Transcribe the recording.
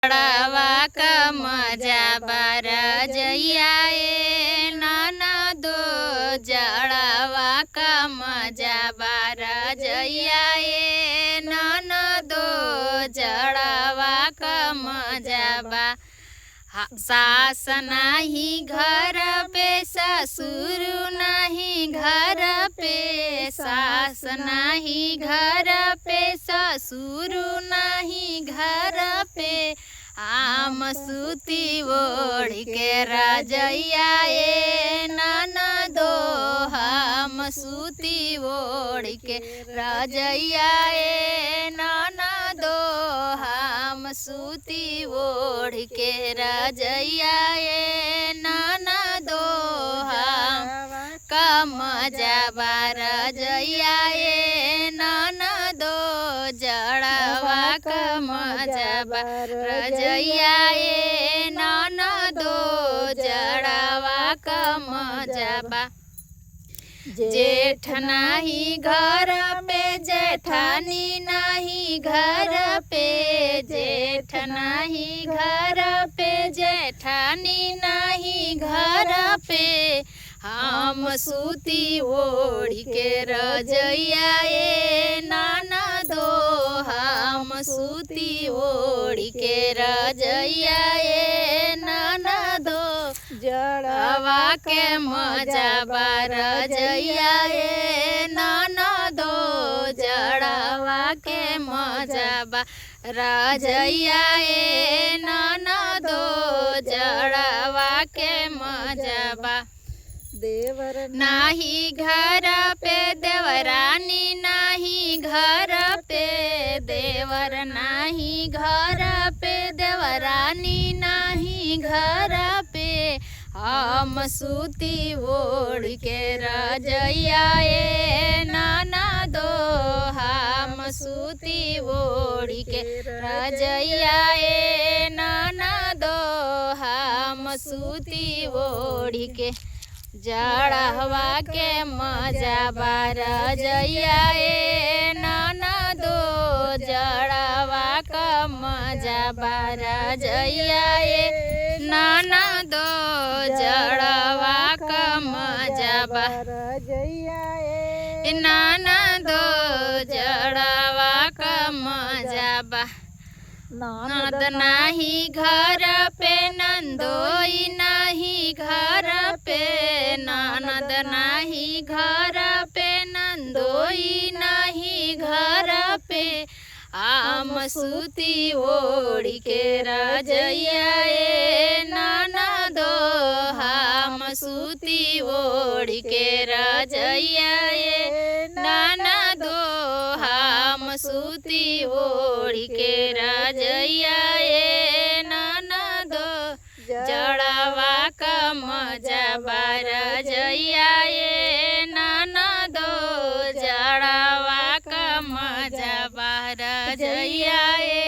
जड़वा का मजा बार जइया ए ननदो जड़वा का मजा बार जइया ए ननदो जड़वा का मजा बा सास नाही घर पे ससुर नाही घर पे सास नाही घर पे ससुर नाही घर पे आम सूती ओढ़ के रजइया ए ननदो हम सूती ओढ़ के रजइया ए ननदो हम सूती ओढ़ के रजइया ए ननदो हम कम जाबा रजइया ए ननदो जड़वा कम जाबा रजइया ए ननदो जड़वा कम जाबा जेठ नाही घर पे जेठानी नाही घर पे जेठ नाही घर पे जेठानी नाही घर पे हम सूती ओढ़ के रजइया ए ननदो हम सूती ओढ़ के रजइया ए ननदो जड़वा के मजा बार रजइया ए ननदो जड़वा के मजा बा रजइया ए ननदो जड़वा के मजा बा देवर नाही घर पे देवरानी नाही घर पे देवर नाही घर पे देवरानी नाही घर पे हम सूती ओढ़ के रजइया ए ननदो हम सूती ओढ़ के रजइया ए ननदो हम सूती ओढ़ के जड़वा के मजा बार रजइया ए ननदो जड़वा का मजा बार रजइया ए ननदो जड़वा का मजा बार रजइया ए ननदो जड़वा का मजा बा ननद नाही घर पे नंदोई नाही घर पे ननद नाही घर पे नंदोई नाही घर पे आम सूती ओढ़ के रजइया ए ननदो हम सूती ओढ़ के रजइया ए ननदो हम सूती ओढ़ के रजइया ए ननदो जड़वा का मजा बार रजइया ए ननदो जड़वा का मजा बार रजइया ए